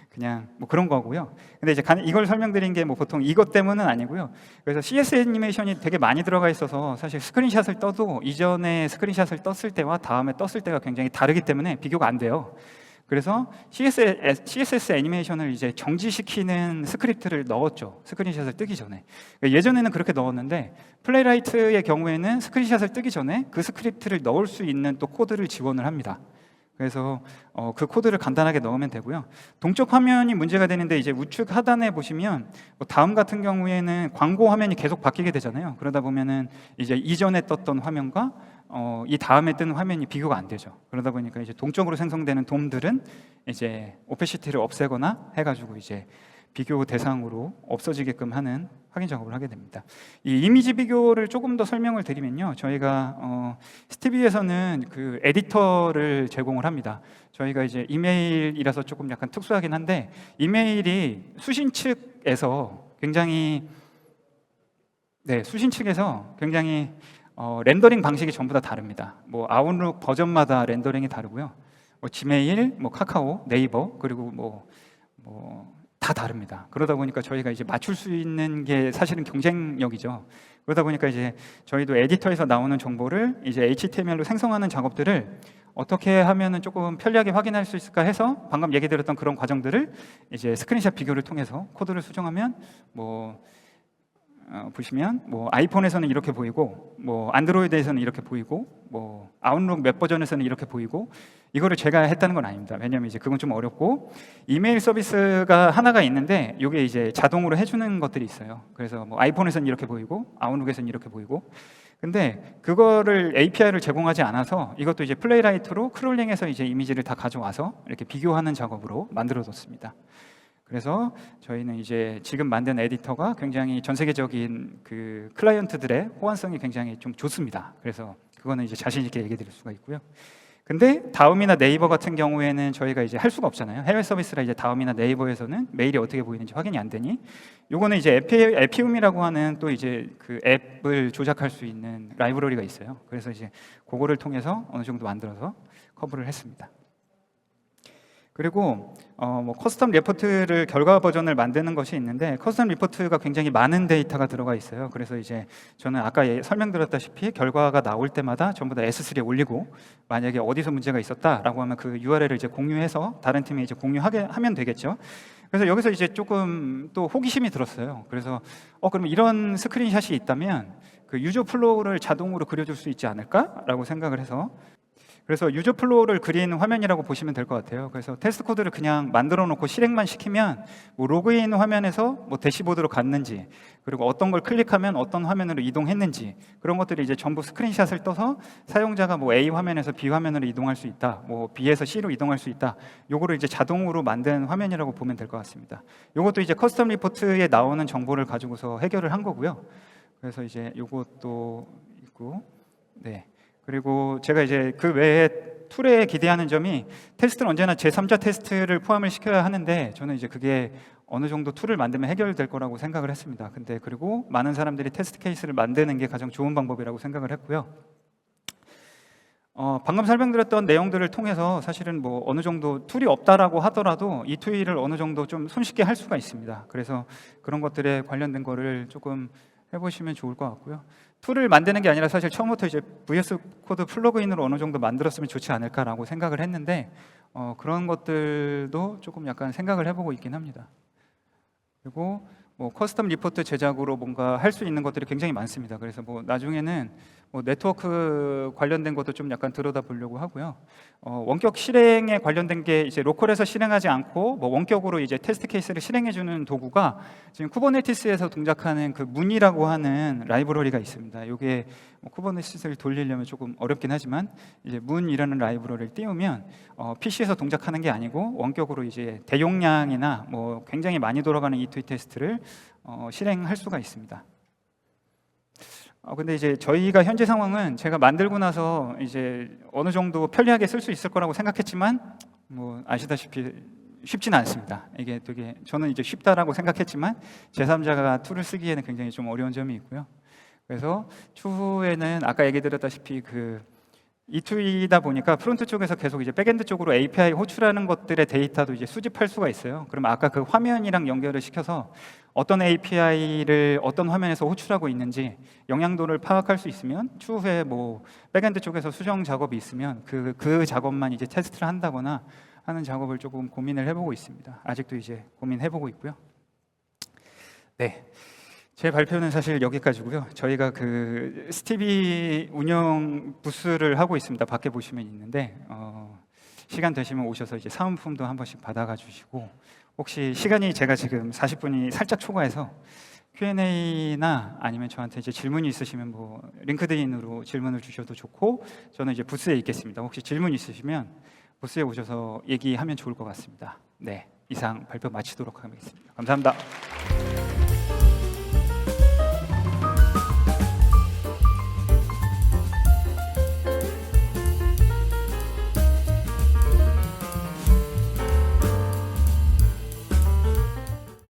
그냥 뭐 그런 거고요. 근데 이제 이걸 설명드린 게 뭐 보통 이것 때문은 아니고요. 그래서 CS 애니메이션이 되게 많이 들어가 있어서 사실 스크린샷을 떠도 이전에 스크린샷을 떴을 때와 다음에 떴을 때가 굉장히 다르기 때문에 비교가 안 돼요. 그래서 CSS 애니메이션을 이제 정지시키는 스크립트를 넣었죠. 스크린샷을 뜨기 전에. 예전에는 그렇게 넣었는데 플레이라이트의 경우에는 스크린샷을 뜨기 전에 그 스크립트를 넣을 수 있는 또 코드를 지원을 합니다. 그래서 그 코드를 간단하게 넣으면 되고요. 동적 화면이 문제가 되는데 이제 우측 하단에 보시면 다음 같은 경우에는 광고 화면이 계속 바뀌게 되잖아요. 그러다 보면은 이제 이전에 떴던 화면과 이 다음에 뜨는 화면이 비교가 안 되죠. 그러다 보니까 이제 동적으로 생성되는 돔들은 이제 오페시티를 없애거나 해가지고 이제 비교 대상으로 없어지게끔 하는 확인 작업을 하게 됩니다. 이 이미지 비교를 조금 더 설명을 드리면요, 저희가 스티비에서는 그 에디터를 제공을 합니다. 저희가 이제 이메일이라서 조금 약간 특수하긴 한데 이메일이 수신 측에서 굉장히 렌더링 방식이 전부 다 다릅니다. 뭐 아웃룩 버전마다 렌더링이 다르고요. 뭐 지메일, 뭐 카카오, 네이버 그리고 다 다릅니다. 그러다 보니까 저희가 이제 맞출 수 있는 게 사실은 경쟁력이죠. 그러다 보니까 이제 저희도 에디터에서 나오는 정보를 이제 HTML로 생성하는 작업들을 어떻게 하면은 조금 편리하게 확인할 수 있을까 해서 방금 얘기 드렸던 그런 과정들을 이제 스크린샷 비교를 통해서 코드를 수정하면 보시면 아이폰에서는 이렇게 보이고 안드로이드에서는 이렇게 보이고 아웃룩 몇 버전에서는 이렇게 보이고 이거를 제가 했다는 건 아닙니다. 왜냐하면 이제 그건 좀 어렵고 이메일 서비스가 하나가 있는데 이게 이제 자동으로 해주는 것들이 있어요. 그래서 아이폰에서는 이렇게 보이고 아웃룩에서는 이렇게 보이고 근데 그거를 API를 제공하지 않아서 이것도 이제 플레이라이트로 크롤링해서 이제 이미지를 다 가져와서 이렇게 비교하는 작업으로 만들어뒀습니다. 그래서 저희는 이제 지금 만든 에디터가 굉장히 전 세계적인 그 클라이언트들의 호환성이 굉장히 좀 좋습니다. 그래서 그거는 이제 자신 있게 얘기 드릴 수가 있고요. 근데 다음이나 네이버 같은 경우에는 저희가 이제 할 수가 없잖아요. 해외 서비스라 이제 다음이나 네이버에서는 메일이 어떻게 보이는지 확인이 안 되니 요거는 이제 에피움이라고 하는 또 이제 그 앱을 조작할 수 있는 라이브러리가 있어요. 그래서 이제 그거를 통해서 어느 정도 만들어서 커버를 했습니다. 그리고 커스텀 리포트를 결과 버전을 만드는 것이 있는데 커스텀 리포트가 굉장히 많은 데이터가 들어가 있어요. 그래서 이제 저는 아까 설명드렸다시피 결과가 나올 때마다 전부 다 S3에 올리고 만약에 어디서 문제가 있었다라고 하면 그 URL을 이제 공유해서 다른 팀에 이제 공유하게 하면 되겠죠. 그래서 여기서 이제 조금 또 호기심이 들었어요. 그래서 그럼 이런 스크린샷이 있다면 그 유저 플로우를 자동으로 그려줄 수 있지 않을까라고 생각을 해서 그래서 유저 플로우를 그리는 화면이라고 보시면 될 것 같아요. 그래서 테스트 코드를 그냥 만들어 놓고 실행만 시키면 로그인 화면에서 대시보드로 갔는지 그리고 어떤 걸 클릭하면 어떤 화면으로 이동했는지 그런 것들이 이제 전부 스크린샷을 떠서 사용자가 A 화면에서 B 화면으로 이동할 수 있다, B에서 C로 이동할 수 있다. 요거를 이제 자동으로 만든 화면이라고 보면 될 것 같습니다. 요것도 이제 커스텀 리포트에 나오는 정보를 가지고서 해결을 한 거고요. 그래서 이제 요것도 있고, 네. 그리고 제가 이제 그 외에 툴에 기대하는 점이 테스트는 언제나 제3자 테스트를 포함을 시켜야 하는데 저는 이제 그게 어느 정도 툴을 만들면 해결될 거라고 생각을 했습니다. 근데 그리고 많은 사람들이 테스트 케이스를 만드는 게 가장 좋은 방법이라고 생각을 했고요. 방금 설명드렸던 내용들을 통해서 사실은 어느 정도 툴이 없다라고 하더라도 이 툴을 어느 정도 좀 손쉽게 할 수가 있습니다. 그래서 그런 것들에 관련된 거를 조금 해보시면 좋을 것 같고요. 툴을 만드는 게 아니라 사실 처음부터 이제 VS 코드 플러그인으로 어느 정도 만들었으면 좋지 않을까라고 생각을 했는데 그런 것들도 조금 약간 생각을 해보고 있긴 합니다. 그리고 커스텀 리포트 제작으로 뭔가 할 수 있는 것들이 굉장히 많습니다. 그래서 나중에는 네트워크 관련된 것도 좀 약간 들여다보려고 하고요. 원격 실행에 관련된 게 이제 로컬에서 실행하지 않고 원격으로 이제 테스트 케이스를 실행해주는 도구가 지금 쿠버네티스에서 동작하는 그 문이라고 하는 라이브러리가 있습니다. 이게 쿠버네티스를 돌리려면 조금 어렵긴 하지만 이제 문이라는 라이브러리를 띄우면 PC에서 동작하는 게 아니고 원격으로 이제 대용량이나 굉장히 많이 돌아가는 E2E 테스트를 실행할 수가 있습니다. 근데 이제 저희가 현재 상황은 제가 만들고 나서 이제 어느 정도 편리하게 쓸 수 있을 거라고 생각했지만 뭐 아시다시피 쉽지는 않습니다. 이게 되게 저는 이제 쉽다라고 생각했지만 제3자가 툴을 쓰기에는 굉장히 좀 어려운 점이 있고요. 그래서 추후에는 아까 얘기 드렸다시피 그 이 툴이다 보니까 프론트 쪽에서 계속 이제 백엔드 쪽으로 API 호출하는 것들의 데이터도 이제 수집할 수가 있어요. 그러면 아까 그 화면이랑 연결을 시켜서 어떤 API를 어떤 화면에서 호출하고 있는지 영향도를 파악할 수 있으면 추후에 뭐 백엔드 쪽에서 수정 작업이 있으면 그 작업만 이제 테스트를 한다거나 하는 작업을 조금 고민을 해보고 있습니다. 아직도 이제 고민해보고 있고요. 네. 제 발표는 사실 여기까지고요. 저희가 그 스티비 운영 부스를 하고 있습니다. 밖에 보시면 있는데 시간 되시면 오셔서 이제 사은품도 한 번씩 받아가 주시고 혹시 시간이 제가 지금 40분이 살짝 초과해서 Q&A나 아니면 저한테 이제 질문이 있으시면 뭐 링크드인으로 질문을 주셔도 좋고 저는 이제 부스에 있겠습니다. 혹시 질문 있으시면 부스에 오셔서 얘기하면 좋을 것 같습니다. 네, 이상 발표 마치도록 하겠습니다. 감사합니다.